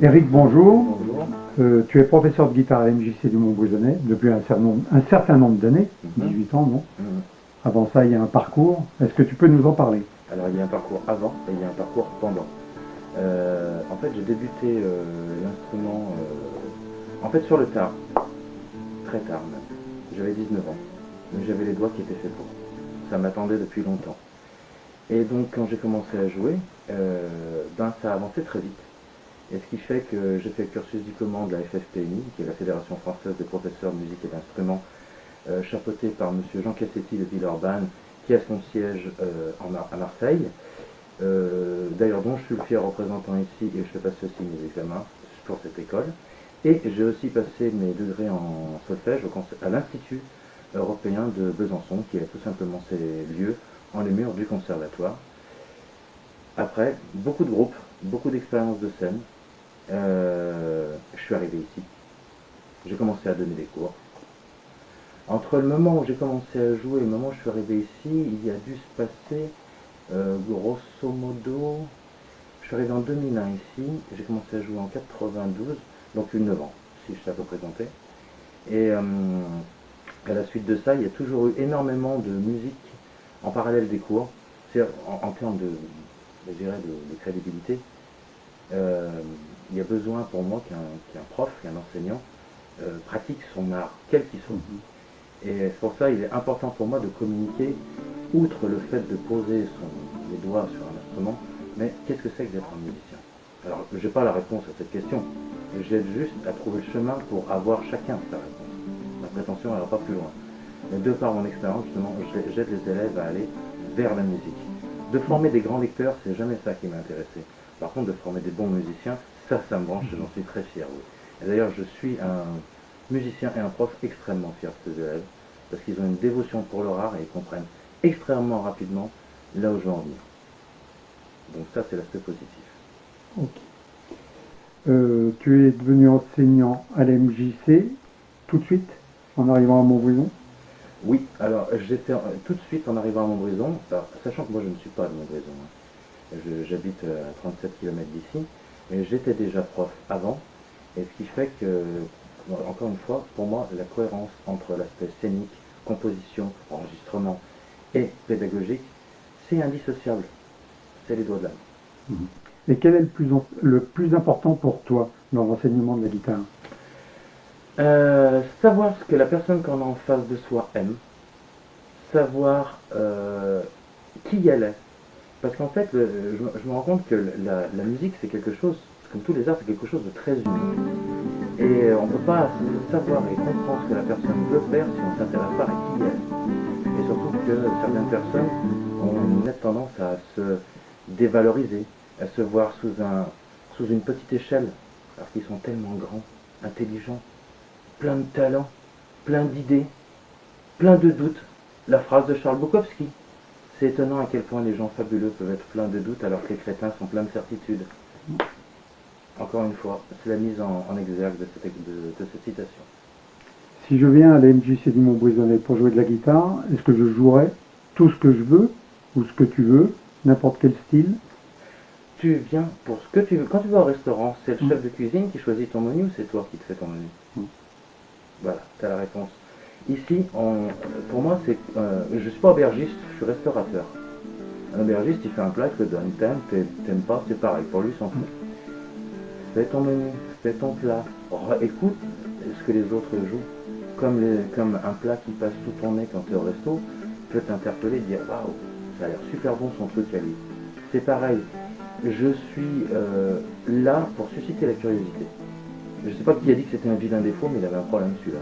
Eric, bonjour. Bonjour. Tu es professeur de guitare à l'MJC du Mont-Brisonnais depuis un certain nombre d'années, 18 ans, non? Avant ça, il y a un parcours. Est-ce que tu peux nous en parler? Alors il y a un parcours avant et il y a un parcours pendant. En fait, j'ai débuté l'instrument en fait sur le tard, très tard même. J'avais 19 ans, mais j'avais les doigts qui étaient faits pour. Ça m'attendait depuis longtemps. Et donc quand j'ai commencé à jouer, ça a avancé très vite. Et ce qui fait que j'ai fait le cursus diplômant de la FFPMI, qui est la Fédération Française des Professeurs de Musique et d'Instruments, chapeauté par M. Jean Cassetti de Villeurbanne, qui a son siège à Marseille. D'ailleurs, dont je suis le fier représentant ici, et je fais passer aussi mes examens pour cette école. Et j'ai aussi passé mes degrés en solfège à l'Institut européen de Besançon, qui est tout simplement ces lieux en les murs du conservatoire. Après, beaucoup de groupes, beaucoup d'expériences de scène, je suis arrivé ici. J'ai commencé à donner des cours. Entre le moment où j'ai commencé à jouer et le moment où je suis arrivé ici, il y a dû se passer, grosso modo, je suis arrivé en 2001 ici, j'ai commencé à jouer en 92, donc 9 ans, si je sais à peu près compter. Et à la suite de ça, il y a toujours eu énormément de musique en parallèle des cours. C'est en termes je dirais de crédibilité. Il y a besoin pour moi qu'un prof, qu'un enseignant pratique son art, quel qu'il soit. Et c'est pour ça qu'il est important pour moi de communiquer, outre le fait de poser les doigts sur un instrument, mais qu'est-ce que c'est que d'être un musicien? Alors, je n'ai pas la réponse à cette question, j'aide juste à trouver le chemin pour avoir chacun sa réponse. Ma prétention n'ira pas plus loin. Mais de par mon expérience, justement, j'aide les élèves à aller vers la musique. De former des grands lecteurs, c'est jamais ça qui m'a intéressé. Par contre, de former des bons musiciens, ça me branche, j'en suis très fier, oui. Et d'ailleurs, je suis un musicien et un prof extrêmement fiers de ces élèves, parce qu'ils ont une dévotion pour leur art et ils comprennent extrêmement rapidement là où je veux en venir. Donc ça, c'est l'aspect positif. Ok. Tu es devenu enseignant à l'MJC tout de suite en arrivant à Montbrison? Oui, alors j'étais tout de suite en arrivant à Montbrison, sachant que moi je ne suis pas de Montbrison, hein. J'habite à 37 km d'ici, mais j'étais déjà prof avant, et ce qui fait que, encore une fois, pour moi, la cohérence entre l'aspect scénique, composition, enregistrement et pédagogique, c'est indissociable. C'est les doigts de l'âme. Et quel est le plus important pour toi dans l'enseignement de la guitare? Savoir ce que la personne qu'on a en face de soi aime, savoir qui elle est. Parce qu'en fait, je me rends compte que la musique, c'est quelque chose, comme tous les arts, c'est quelque chose de très humain. Et on ne peut pas savoir et comprendre ce que la personne veut faire si on ne s'intéresse pas à qui elle est. Et surtout que certaines personnes ont une nette tendance à se dévaloriser, à se voir sous une petite échelle, alors qu'ils sont tellement grands, intelligents, plein de talent, plein d'idées, plein de doutes. La phrase de Charles Bukowski. C'est étonnant à quel point les gens fabuleux peuvent être pleins de doutes alors que les crétins sont pleins de certitudes. Encore une fois, c'est la mise en exergue de cette citation. Si je viens à la MJC du Mont-Brisonnais pour jouer de la guitare, est-ce que je jouerai tout ce que je veux ou ce que tu veux, n'importe quel style? Tu viens pour ce que tu veux. Quand tu vas au restaurant, c'est le chef de cuisine qui choisit ton menu ou c'est toi qui te fais ton menu? Voilà, tu as la réponse. Ici, pour moi, je ne suis pas aubergiste, je suis restaurateur. Un aubergiste, il fait un plat, il te donne, t'aimes pas, c'est pareil, pour lui, il s'en fout. Fais ton menu, fais ton plat, écoute ce que les autres jouent. Comme un plat qui passe sous ton nez quand tu es au resto, peut t'interpeller et dire waouh, ça a l'air super bon son truc à lui. C'est pareil, je suis là pour susciter la curiosité. Je ne sais pas qui a dit que c'était un vilain défaut, mais il avait un problème celui-là.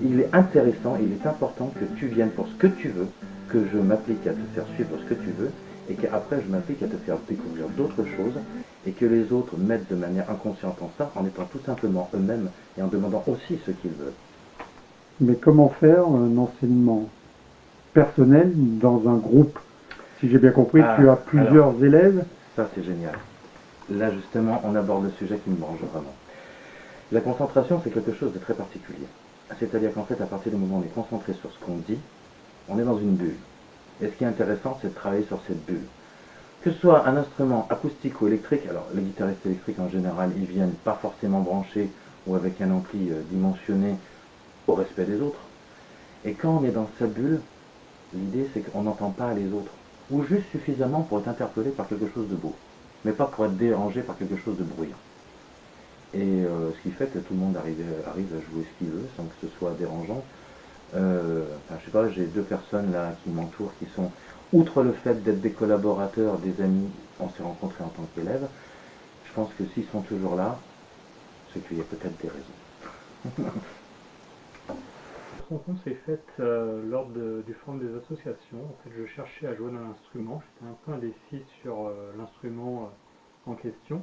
Il est intéressant, il est important que tu viennes pour ce que tu veux, que je m'applique à te faire suivre ce que tu veux, et qu'après je m'applique à te faire découvrir d'autres choses, et que les autres mettent de manière inconsciente en ça, en étant tout simplement eux-mêmes, et en demandant aussi ce qu'ils veulent. Mais comment faire un enseignement personnel dans un groupe? Si j'ai bien compris, tu as plusieurs élèves. Ça c'est génial. Là justement, on aborde le sujet qui me branche vraiment. La concentration, c'est quelque chose de très particulier. C'est-à-dire qu'en fait, à partir du moment où on est concentré sur ce qu'on dit, on est dans une bulle. Et ce qui est intéressant, c'est de travailler sur cette bulle. Que ce soit un instrument acoustique ou électrique, alors les guitaristes électriques en général, ils viennent pas forcément branchés ou avec un ampli dimensionné au respect des autres. Et quand on est dans sa bulle, l'idée c'est qu'on n'entend pas les autres, ou juste suffisamment pour être interpellé par quelque chose de beau, mais pas pour être dérangé par quelque chose de bruyant. Et ce qui fait que tout le monde arrive à jouer ce qu'il veut sans que ce soit dérangeant. Enfin, je sais pas, j'ai deux personnes là qui m'entourent qui sont, outre le fait d'être des collaborateurs, des amis, on s'est rencontrés en tant qu'élèves, je pense que s'ils sont toujours là, c'est qu'il y a peut-être des raisons. Cette rencontre s'est faite lors du forum des associations. En fait, je cherchais à jouer d'un instrument. J'étais un peu indécis sur l'instrument en question.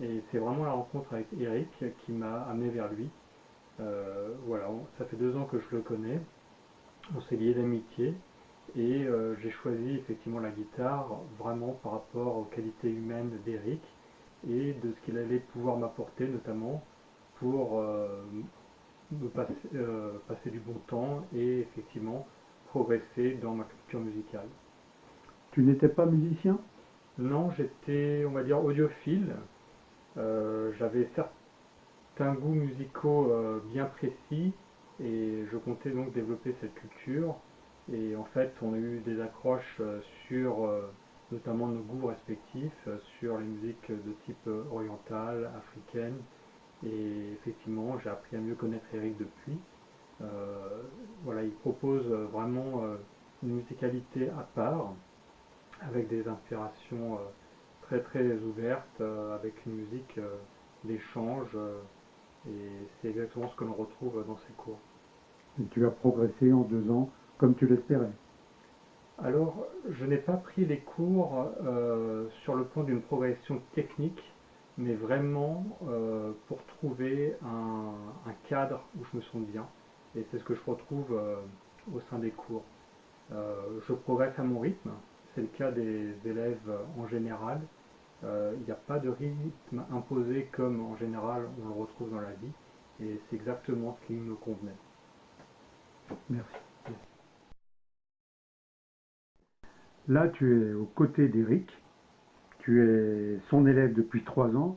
Et c'est vraiment la rencontre avec Eric qui m'a amené vers lui. Voilà, ça fait 2 ans que je le connais. On s'est liés d'amitié. Et j'ai choisi effectivement la guitare vraiment par rapport aux qualités humaines d'Eric et de ce qu'il allait pouvoir m'apporter, notamment pour passer du bon temps et effectivement progresser dans ma culture musicale. Tu n'étais pas musicien? Non, j'étais, on va dire, audiophile. J'avais certains goûts musicaux bien précis et je comptais donc développer cette culture. Et en fait, on a eu des accroches sur notamment nos goûts respectifs, sur les musiques de type oriental, africaine. Et effectivement, j'ai appris à mieux connaître Eric depuis. Voilà, il propose vraiment une musicalité à part, avec des inspirations très très ouvertes, avec une musique d'échange, et c'est exactement ce que l'on retrouve dans ses cours. Et tu as progressé en 2 ans comme tu l'espérais? Alors, je n'ai pas pris les cours sur le plan d'une progression technique, mais vraiment pour trouver un cadre où je me sens bien. Et c'est ce que je retrouve au sein des cours. Je progresse à mon rythme, c'est le cas des élèves en général. Il n'y a pas de rythme imposé comme en général on le retrouve dans la vie, et c'est exactement ce qui me convenait. Merci. Là, tu es aux côtés d'Eric, tu es son élève depuis 3 ans,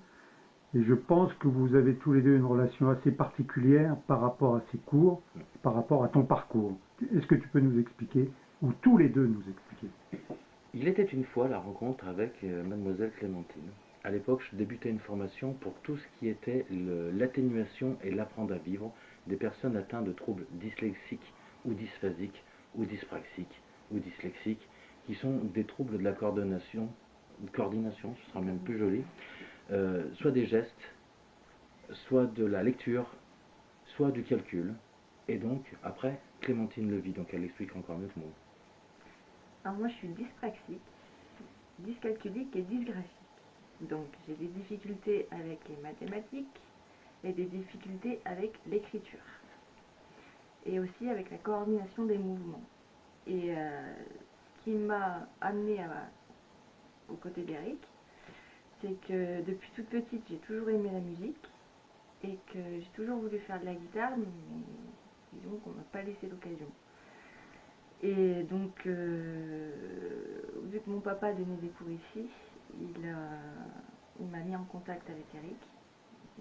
et je pense que vous avez tous les deux une relation assez particulière par rapport à ses cours, par rapport à ton parcours. Est-ce que tu peux nous expliquer, ou tous les deux nous expliquer? Il était une fois la rencontre avec mademoiselle Clémentine. À l'époque, je débutais une formation pour tout ce qui était l'atténuation et l'apprendre à vivre des personnes atteintes de troubles dyslexiques ou dysphasiques ou dyspraxiques ou dyslexiques, qui sont des troubles de la coordination, ce sera même plus joli, soit des gestes, soit de la lecture, soit du calcul. Et donc, après, Clémentine le vit, donc elle l'explique encore mieux que moi. Alors moi je suis dyspraxique, dyscalculique et dysgraphique. Donc j'ai des difficultés avec les mathématiques et des difficultés avec l'écriture. Et aussi avec la coordination des mouvements. Et ce qui m'a amené aux côtés d'Eric, c'est que depuis toute petite j'ai toujours aimé la musique et que j'ai toujours voulu faire de la guitare, mais disons qu'on m'a pas laissé l'occasion. Et donc, vu que mon papa donnait des cours ici, il m'a mis en contact avec Eric.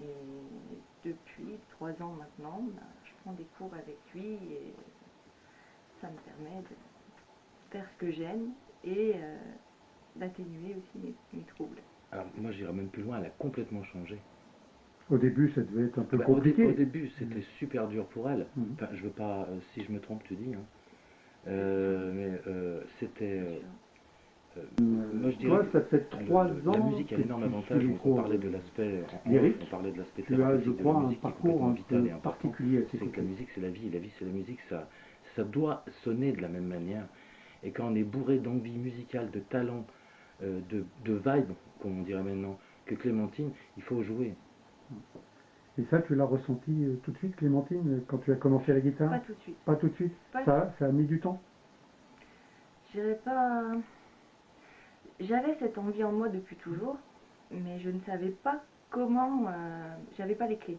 Et depuis 3 ans maintenant, je prends des cours avec lui et ça me permet de faire ce que j'aime et d'atténuer aussi mes troubles. Alors moi j'irais même plus loin, elle a complètement changé. Au début, ça devait être un peu compliqué. Au début, c'était super dur pour elle. Enfin, je veux pas, si je me trompe, tu dis. Hein. Mais c'était. Moi, je dirais, ça fait 3 ans. La musique a l'énorme avantage. On parlait de l'aspect. Lyrique. On parlait de l'aspect Tu as, je thérapeutique de crois, la un musique qui est parcours complètement un vital peu et important. particulier. C'est que la musique, c'est la vie. La vie, c'est la musique. Ça doit sonner de la même manière. Et quand on est bourré d'envie musicale, de talent, de vibe, comme on dirait maintenant, que Clémentine, il faut jouer. Et ça, tu l'as ressenti tout de suite, Clémentine, quand tu as commencé la guitare? Pas tout de suite. Pas tout de suite. Ça a mis du temps? Je dirais pas. J'avais cette envie en moi depuis toujours, mais je ne savais pas comment. J'avais pas les clés.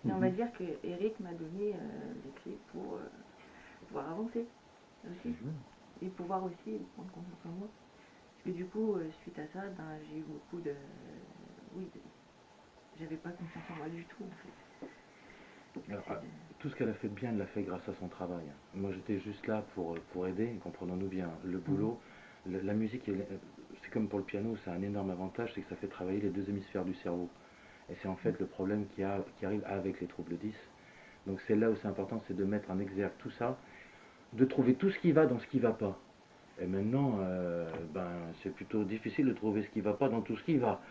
Et on va dire que Eric m'a donné les clés pour pouvoir avancer aussi. Et pouvoir aussi prendre confiance en moi. Et du coup, suite à ça, ben, j'ai eu beaucoup de... Oui, j'avais pas confiance en moi du tout, en fait. Alors, tout ce qu'elle a fait de bien, elle l'a fait grâce à son travail. Moi, j'étais juste là pour aider, comprenons-nous bien. Le boulot, la musique, c'est comme pour le piano, c'est un énorme avantage, c'est que ça fait travailler les deux hémisphères du cerveau. Et c'est en fait le problème qui arrive avec les troubles 10. Donc c'est là où c'est important, c'est de mettre en exergue tout ça, de trouver tout ce qui va dans ce qui ne va pas. Et maintenant, ben, c'est plutôt difficile de trouver ce qui ne va pas dans tout ce qui va.